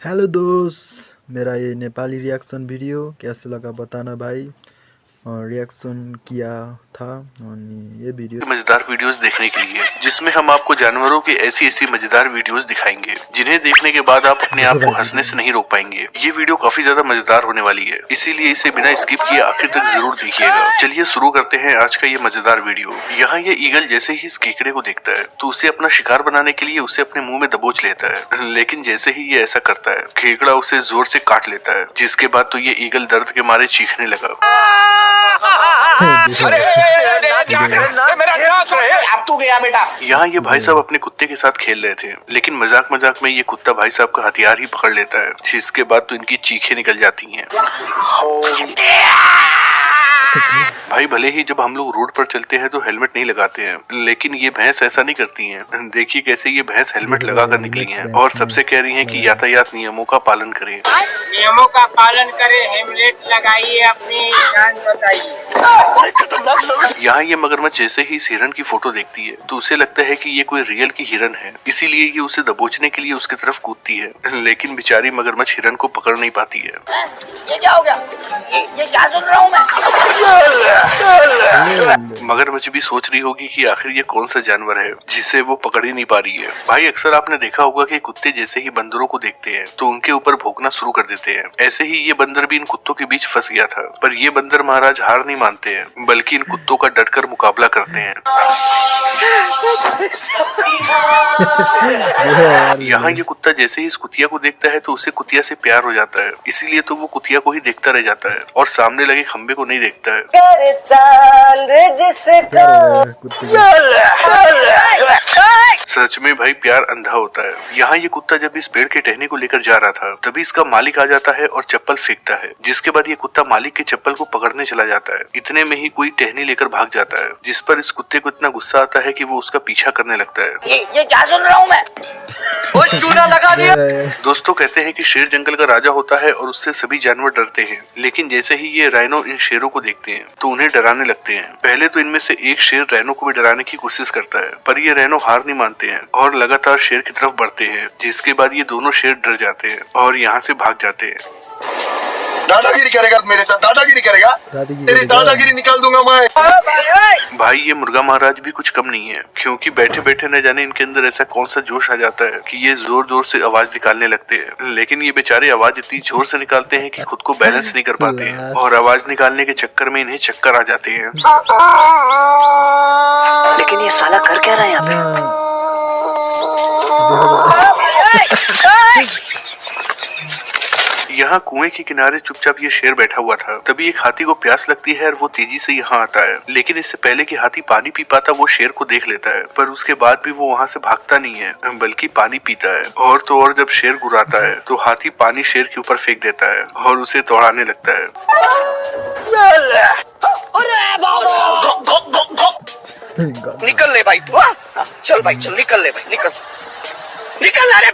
Hello दोस्त, मेरा ये नेपाली रिएक्शन वीडियो कैसे लगा बताना भाई। और रिएक्शन किया था और ये वीडियो मजेदार वीडियोस देखने के लिए, जिसमें हम आपको जानवरों की ऐसी ऐसी मजेदार वीडियोस दिखाएंगे जिन्हें देखने के बाद आप अपने आप को हंसने से नहीं रोक पाएंगे। ये वीडियो काफी ज्यादा मजेदार होने वाली है, इसीलिए इसे बिना स्किप किए आखिर तक जरूर देखिएगा। चलिए शुरू करते हैं आज का ये मजेदार वीडियो। यहाँ ये ईगल जैसे ही इस केकड़े को देखता है तो उसे अपना शिकार बनाने के लिए उसे अपने मुंह में दबोच लेता है, लेकिन जैसे ही ये ऐसा करता है केकड़ा उसे जोर से काट लेता है, जिसके बाद तो ये ईगल दर्द के मारे चीखने लगा। अब तू गया बेटा। यहाँ ये भाई साहब अपने कुत्ते के साथ खेल रहे थे, लेकिन मजाक मजाक में ये कुत्ता भाई साहब का हथियार ही पकड़ लेता है, जिसके बाद तो इनकी चीखें निकल जाती हैं। भाई भले ही जब हम लोग रोड पर चलते हैं तो हेलमेट नहीं लगाते हैं, लेकिन ये भैंस ऐसा नहीं करती हैं। देखिए कैसे ये भैंस हेलमेट लगा कर निकली हैं और सबसे कह रही हैं कि यातायात नियमों का पालन करें। नियमों का पालन करें, हेलमेट लगाइए, अपनी जान बचाइए। यहाँ ये मगरमच्छ जैसे ही इस हिरन की फोटो देखती है तो उसे लगता है कि ये कोई रियल की हिरन है, इसीलिए ये उसे दबोचने के लिए उसकी तरफ कूदती है, लेकिन बेचारी मगरमच्छ हिरन को पकड़ नहीं पाती है। ये क्या हो गया? ये क्या सुन रहा हूँ मैं? मगरमच्छ भी सोच रही होगी कि आखिर ये कौन सा जानवर है जिसे वो पकड़ ही नहीं पा रही है। भाई अक्सर आपने देखा होगा कि कुत्ते जैसे ही बंदरों को देखते हैं तो उनके ऊपर भौंकना शुरू कर देते हैं। ऐसे ही ये बंदर भी इन कुत्तों के बीच फंस गया था, पर ये बंदर महाराज हार नहीं मानते हैं, बल्कि इन कुत्तों का डटकर मुकाबला करते हैं। यहाँ ये कुत्ता जैसे ही इस कुतिया को देखता है तो उसे कुतिया से प्यार हो जाता है, इसीलिए तो वो कुतिया को ही देखता रह जाता है और सामने लगे खंबे को नहीं देखता है। सच में भाई प्यार अंधा होता है। यहाँ ये कुत्ता जब इस पेड़ के टहनी को लेकर जा रहा था तभी इसका मालिक आ जाता है और चप्पल फेंकता है, जिसके बाद ये कुत्ता मालिक के चप्पल को पकड़ने चला जाता है। इतने में ही कोई टहनी लेकर भाग जाता है, जिस पर इस कुत्ते को इतना गुस्सा आता है कि वो उसका पीछा करने लगता है। ये क्या सुन रहा हूँ मैं? वो चूना लगा दिया। दोस्तों कहते हैं कि शेर जंगल का राजा होता है और उससे सभी जानवर डरते हैं, लेकिन जैसे ही ये राइनो इन शेरों को देखते हैं तो उन्हें डराने लगते हैं। पहले तो इनमें से एक शेर रैनो को भी डराने की कोशिश करता है, पर ये रैनो हार नहीं मानते हैं और लगातार शेर की तरफ बढ़ते हैं, जिसके बाद ये दोनों शेर डर जाते हैं और यहाँ से भाग जाते हैं। दादागिरी करेगा मेरे साथ, दादागिरी करेगा, तेरी दादागिरी निकाल दूंगा मैं। भाई ये मुर्गा महाराज भी कुछ कम नहीं है, क्योंकि बैठे बैठे न जाने इनके अंदर ऐसा कौन सा जोश आ जाता है कि ये जोर जोर से आवाज निकालने लगते हैं, लेकिन ये बेचारे आवाज इतनी जोर से निकालते हैं कि खुद को बैलेंस नहीं कर पाते हैं और आवाज निकालने के चक्कर में इन्हें चक्कर आ जाते हैं। लेकिन ये साला कर क्या रहा है यहाँ पे? यहाँ कुएं के किनारे चुपचाप ये शेर बैठा हुआ था। तभी एक हाथी को प्यास लगती है और वो तेजी से यहाँ आता है, लेकिन इससे पहले कि हाथी पानी पी पाता वो शेर को देख लेता है, पर उसके बाद भी वो वहाँ से भागता नहीं है बल्कि पानी पीता है। और तो और जब शेर गुर्राता है तो हाथी पानी शेर के ऊपर फेंक देता है और उसे दौड़ाने लगता है। निकल ले भाई तू, चल भाई चल, निकल ले भाई, निकल निकल, अरे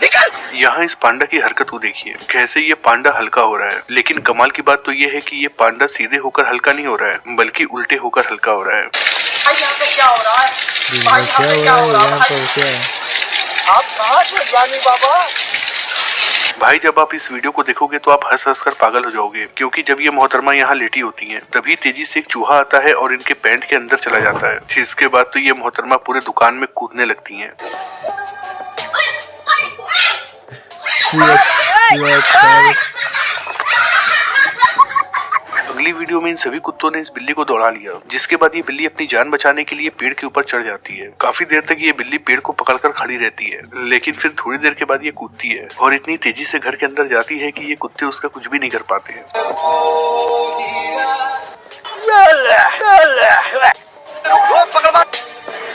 निकल। यहाँ इस पांडा की हरकत को देखिए, कैसे ये पांडा हल्का हो रहा है, लेकिन कमाल की बात तो ये है कि ये पांडा सीधे होकर हल्का नहीं हो रहा है बल्कि उल्टे होकर हल्का हो रहा है। यहाँ पे क्या हो रहा है? भाई यहाँ पे क्या हो रहा है? आप कहाँ से जानी बाबा? भाई जब आप इस वीडियो को देखोगे तो आप हंस हंस कर पागल हो जाओगे, क्योंकि जब ये मोहतरमा यहाँ लेटी होती हैं तभी तेजी से एक चूहा आता है और इनके पैंट के अंदर चला जाता है, जिसके बाद तो ये मोहतरमा पूरे दुकान में कूदने लगती हैं। अगली वीडियो में इन सभी कुत्तों ने इस बिल्ली को दौड़ा लिया, जिसके बाद ये बिल्ली अपनी जान बचाने के लिए पेड़ के ऊपर चढ़ जाती है। काफी देर तक ये बिल्ली पेड़ को पकड़कर खड़ी रहती है, लेकिन फिर थोड़ी देर के बाद ये कूदती है और इतनी तेजी से घर के अंदर जाती है कि ये कुत्ते उसका कुछ भी नहीं कर पाते हैं।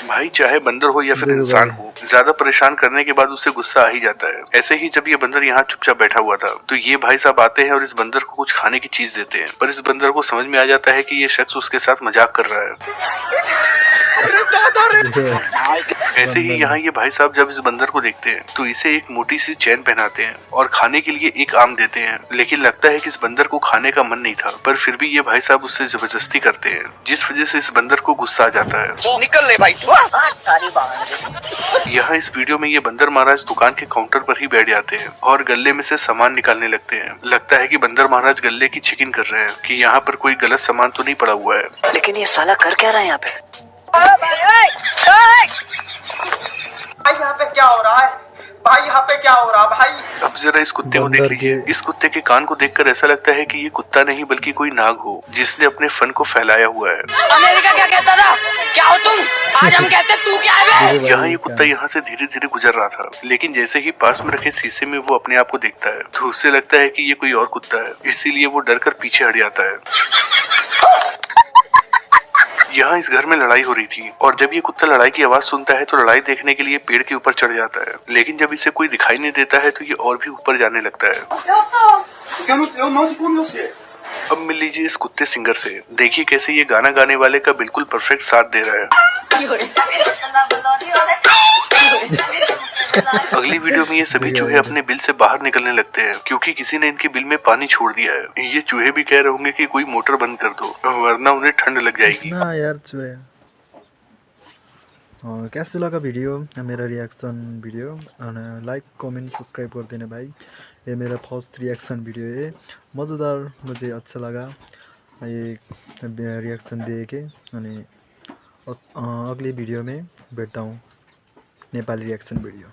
भाई चाहे बंदर हो या फिर इंसान हो, ज्यादा परेशान करने के बाद उससे गुस्सा आ ही जाता है। ऐसे ही जब ये बंदर यहाँ चुपचाप बैठा हुआ था तो ये भाई साहब आते हैं और इस बंदर को कुछ खाने की चीज देते हैं, पर इस बंदर को समझ में आ जाता है कि ये शख्स उसके साथ मजाक कर रहा है। ऐसे ही यहाँ ये भाई साहब जब इस बंदर को देखते हैं तो इसे एक मोटी सी चैन पहनाते हैं और खाने के लिए एक आम देते हैं, लेकिन लगता है कि इस बंदर को खाने का मन नहीं था, पर फिर भी ये भाई साहब उससे जबरदस्ती करते हैं, जिस वजह से इस बंदर को गुस्सा आ जाता है। निकल ले भाई तू। यहाँ इस वीडियो में ये बंदर महाराज दुकान के काउंटर पर ही बैठ जाते हैं और गले में से सामान निकालने लगते हैं। लगता है कि बंदर महाराज गले की चेकिंग कर रहे हैं कि यहाँ पर कोई गलत सामान तो नहीं पड़ा हुआ है। लेकिन ये साला कर क्या रहा है यहाँ पे? भाई यहाँ पे क्या हो रहा है? भाई यहाँ पे क्या हो रहा है भाई? अब जरा इस कुत्ते को देख लीजिए। इस कुत्ते के कान को देखकर ऐसा लगता है कि ये कुत्ता नहीं बल्कि कोई नाग हो जिसने अपने फन को फैलाया हुआ है। अमेरिका क्या कहता था? क्या हो तुम? आज हम कहते तू क्या है? यहाँ ये कुत्ता यहाँ से धीरे धीरे गुजर रहा था, लेकिन जैसे ही पास में रखे शीशे में वो अपने आप को देखता है तो उससे लगता है कि ये कोई और कुत्ता है, इसीलिए वो डर कर पीछे हट जाता है। यहाँ इस घर में लड़ाई हो रही थी और जब ये कुत्ता लड़ाई की आवाज सुनता है तो लड़ाई देखने के लिए पेड़ के ऊपर चढ़ जाता है, लेकिन जब इसे कोई दिखाई नहीं देता है तो ये और भी ऊपर जाने लगता है। अब मिल लीजिए इस कुत्ते सिंगर से। देखिए कैसे ये गाना गाने वाले का बिल्कुल परफेक्ट साथ दे रहा है। अगली वीडियो में ये सभी चूहे अपने बिल से बाहर निकलने लगते हैं क्योंकि किसी ने इनके बिल में पानी छोड़ दिया है। ये चूहे भी कह रहे होंगे कि कोई मोटर बंद कर दो वरना उन्हें ठंड लग जाएगी। ना यार चूहे। कैसे लगा वीडियो, मेरा reaction video? Like comment subscribe कर देना भाई। ये मेरा फर्स्ट रिएक्शन वीडियो है, मज़ेदार, मुझे अच्छा लगा ये रिएक्शन दे के। अगली वीडियो में भेटता हूँ नेपाली रिएक्शन वीडियो।